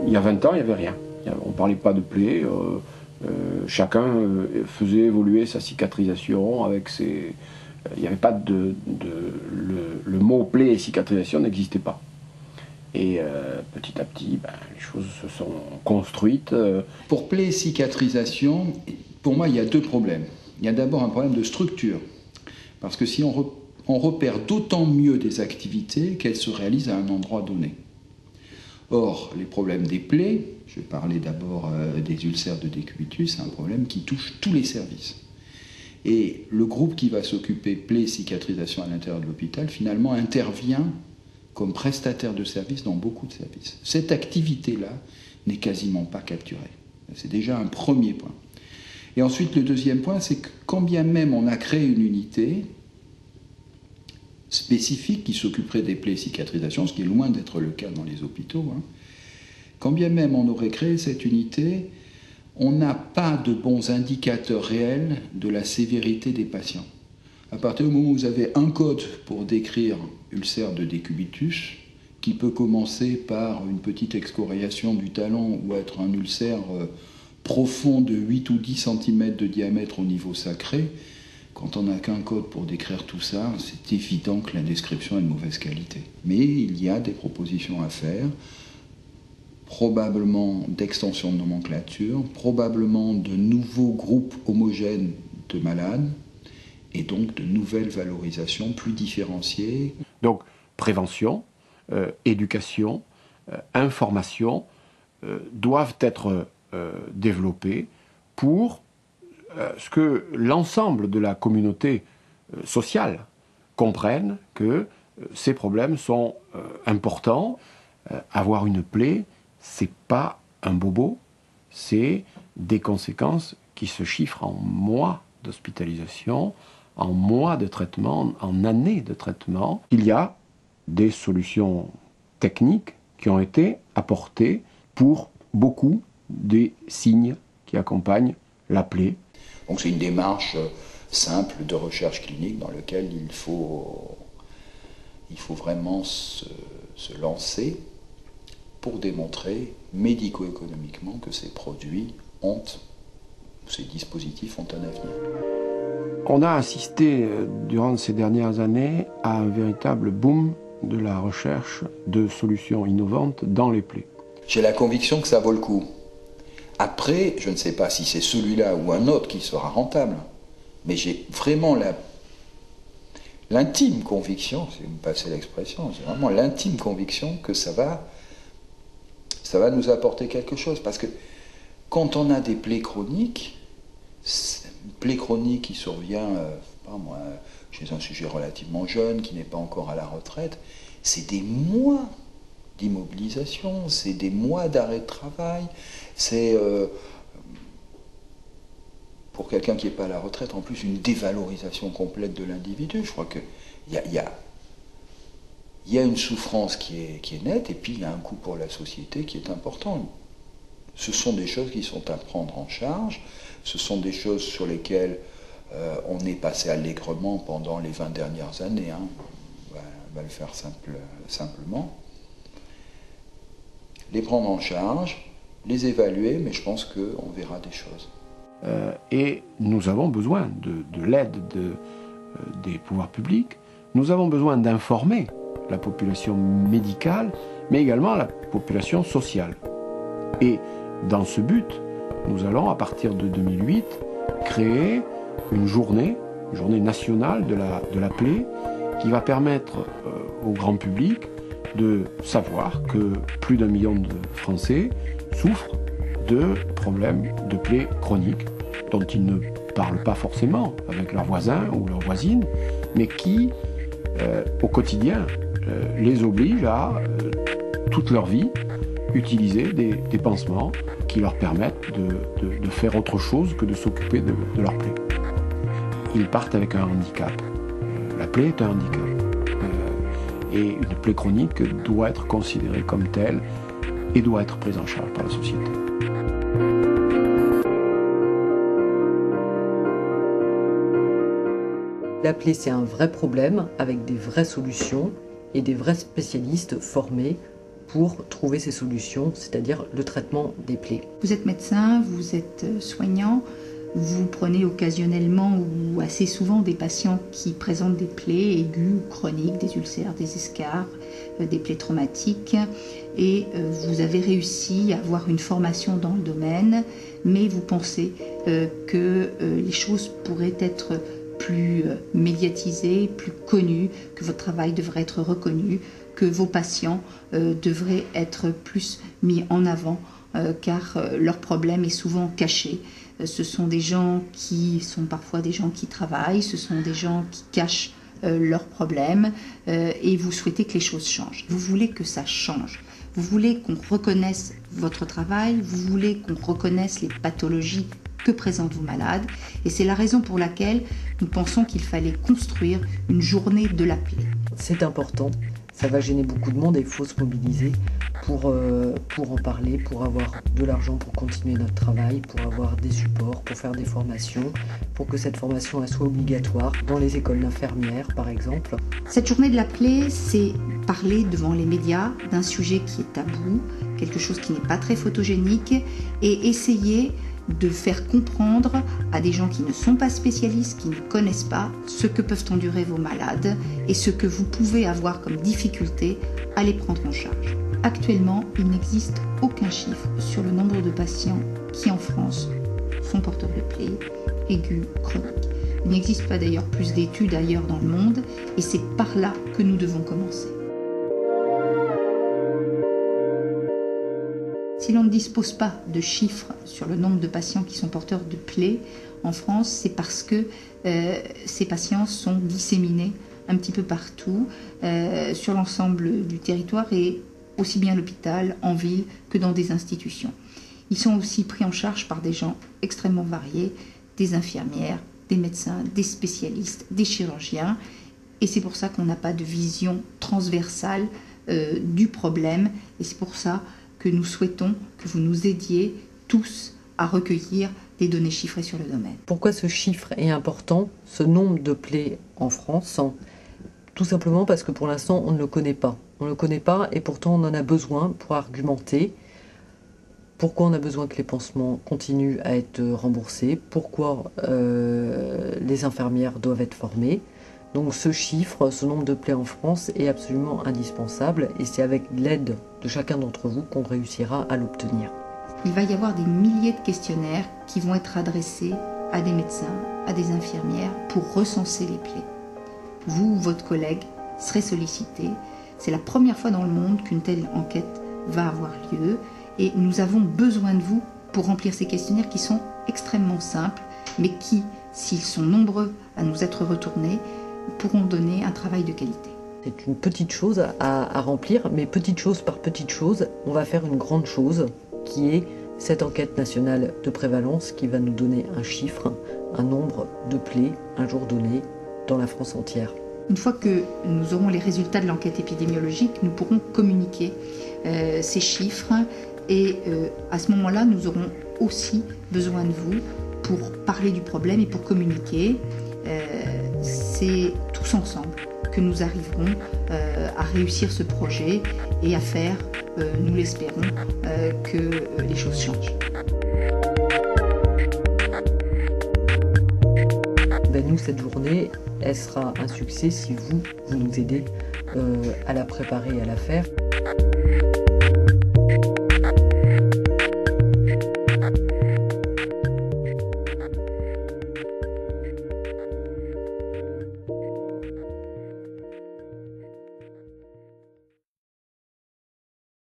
Il y a 20 ans, il n'y avait rien. On ne parlait pas de plaie. Chacun faisait évoluer sa cicatrisation avec ses... Il n'y avait pas le mot plaie et cicatrisation n'existait pas. Et petit à petit, les choses se sont construites. Pour plaie et cicatrisation, pour moi, il y a deux problèmes. Il y a d'abord un problème de structure. Parce que si on repère d'autant mieux des activités qu'elles se réalisent à un endroit donné. Or, les problèmes des plaies, je vais parler d'abord des ulcères de décubitus, c'est un problème qui touche tous les services. Et le groupe qui va s'occuper plaies et cicatrisation à l'intérieur de l'hôpital, finalement, intervient comme prestataire de services dans beaucoup de services. Cette activité-là n'est quasiment pas capturée. C'est déjà un premier point. Et ensuite, le deuxième point, c'est que quand bien même on a créé une unité spécifique qui s'occuperait des plaies et cicatrisation, ce qui est loin d'être le cas dans les hôpitaux, quand bien même on aurait créé cette unité, on n'a pas de bons indicateurs réels de la sévérité des patients. À partir du moment où vous avez un code pour décrire ulcère de décubitus, qui peut commencer par une petite excoriation du talon ou être un ulcère profond de 8 ou 10 cm de diamètre au niveau sacré, quand on n'a qu'un code pour décrire tout ça, c'est évident que la description est de mauvaise qualité. Mais il y a des propositions à faire, probablement d'extension de nomenclature, probablement de nouveaux groupes homogènes de malades, et donc de nouvelles valorisations plus différenciées. Donc prévention, éducation, information doivent être développées pour ce que l'ensemble de la communauté sociale comprenne que ces problèmes sont importants. Avoir une plaie, c'est pas un bobo, c'est des conséquences qui se chiffrent en mois d'hospitalisation, en mois de traitement, en années de traitement. Il y a des solutions techniques qui ont été apportées pour beaucoup des signes qui accompagnent la plaie. Donc c'est une démarche simple de recherche clinique dans laquelle il faut vraiment se lancer pour démontrer médico-économiquement que ces produits ces dispositifs ont un avenir. On a assisté durant ces dernières années à un véritable boom de la recherche de solutions innovantes dans les plaies. J'ai la conviction que ça vaut le coup. Après, je ne sais pas si c'est celui-là ou un autre qui sera rentable, mais j'ai vraiment l'intime conviction, si vous me passez l'expression, j'ai vraiment l'intime conviction que ça va nous apporter quelque chose. Parce que quand on a des plaies chroniques, une plaie chronique qui survient, chez un sujet relativement jeune, qui n'est pas encore à la retraite, c'est des mois d'immobilisation, c'est des mois d'arrêt de travail, c'est pour quelqu'un qui n'est pas à la retraite, en plus, une dévalorisation complète de l'individu. Je crois qu'il y a une souffrance qui est nette, et puis il y a un coût pour la société qui est important. Ce sont des choses qui sont à prendre en charge, ce sont des choses sur lesquelles on est passé allègrement pendant les 20 dernières années, on va le faire simplement. Les prendre en charge, les évaluer, mais je pense qu'on verra des choses. Et nous avons besoin de l'aide des pouvoirs publics, nous avons besoin d'informer la population médicale, mais également la population sociale. Et dans ce but, nous allons, à partir de 2008, créer une journée nationale de la plaie, qui va permettre au grand public de savoir que plus d'1 million de Français souffrent de problèmes de plaies chroniques dont ils ne parlent pas forcément avec leurs voisins ou leurs voisines, mais qui, au quotidien, les obligent à, toute leur vie, utiliser des pansements qui leur permettent de faire autre chose que de s'occuper de leur plaie. Ils partent avec un handicap. La plaie est un handicap. Et une plaie chronique doit être considérée comme telle et doit être prise en charge par la société. La plaie, c'est un vrai problème avec des vraies solutions et des vrais spécialistes formés pour trouver ces solutions, c'est-à-dire le traitement des plaies. Vous êtes médecin, vous êtes soignant, vous prenez occasionnellement ou assez souvent des patients qui présentent des plaies aiguës ou chroniques, des ulcères, des escarres, des plaies traumatiques, et vous avez réussi à avoir une formation dans le domaine, mais vous pensez que les choses pourraient être plus médiatisées, plus connues, que votre travail devrait être reconnu, que vos patients devraient être plus mis en avant, car leur problème est souvent caché. Ce sont des gens qui sont parfois des gens qui travaillent, ce sont des gens qui cachent leurs problèmes, et vous souhaitez que les choses changent. Vous voulez que ça change. Vous voulez qu'on reconnaisse votre travail, vous voulez qu'on reconnaisse les pathologies que présentent vos malades, et c'est la raison pour laquelle nous pensons qu'il fallait construire une journée de la plaie. C'est important, ça va gêner beaucoup de monde et il faut se mobiliser pour en parler, pour avoir de l'argent pour continuer notre travail, pour avoir des supports, pour faire des formations, pour que cette formation elle soit obligatoire dans les écoles d'infirmières par exemple. Cette journée de la plaie, c'est parler devant les médias d'un sujet qui est tabou, quelque chose qui n'est pas très photogénique, et essayer de faire comprendre à des gens qui ne sont pas spécialistes, qui ne connaissent pas, ce que peuvent endurer vos malades et ce que vous pouvez avoir comme difficulté à les prendre en charge. Actuellement, il n'existe aucun chiffre sur le nombre de patients qui en France sont porteurs de plaies aiguës chroniques. Il n'existe pas d'ailleurs plus d'études ailleurs dans le monde, et c'est par là que nous devons commencer. Si l'on ne dispose pas de chiffres sur le nombre de patients qui sont porteurs de plaies en France, c'est parce que ces patients sont disséminés un petit peu partout sur l'ensemble du territoire, et aussi bien à l'hôpital, en ville, que dans des institutions. Ils sont aussi pris en charge par des gens extrêmement variés, des infirmières, des médecins, des spécialistes, des chirurgiens, et c'est pour ça qu'on n'a pas de vision transversale du problème, et c'est pour ça que nous souhaitons que vous nous aidiez tous à recueillir des données chiffrées sur le domaine. Pourquoi ce chiffre est important, ce nombre de plaies en France? Tout simplement parce que pour l'instant, on ne le connaît pas. On ne le connaît pas et pourtant on en a besoin pour argumenter. Pourquoi on a besoin que les pansements continuent à être remboursés? Pourquoi les infirmières doivent être formées? Donc ce chiffre, ce nombre de plaies en France est absolument indispensable, et c'est avec l'aide de chacun d'entre vous qu'on réussira à l'obtenir. Il va y avoir des milliers de questionnaires qui vont être adressés à des médecins, à des infirmières pour recenser les plaies. Vous ou votre collègue serez sollicité. C'est la première fois dans le monde qu'une telle enquête va avoir lieu, et nous avons besoin de vous pour remplir ces questionnaires qui sont extrêmement simples, mais qui, s'ils sont nombreux à nous être retournés, pourront donner un travail de qualité. C'est une petite chose à remplir, mais petite chose par petite chose, on va faire une grande chose, qui est cette enquête nationale de prévalence qui va nous donner un chiffre, un nombre de plaies un jour donné dans la France entière. Une fois que nous aurons les résultats de l'enquête épidémiologique, nous pourrons communiquer ces chiffres, et à ce moment-là, nous aurons aussi besoin de vous pour parler du problème et pour communiquer. C'est tous ensemble que nous arriverons à réussir ce projet et à faire, nous l'espérons, que les choses changent. Nous, cette journée, elle sera un succès si vous nous aidez à la préparer et à la faire.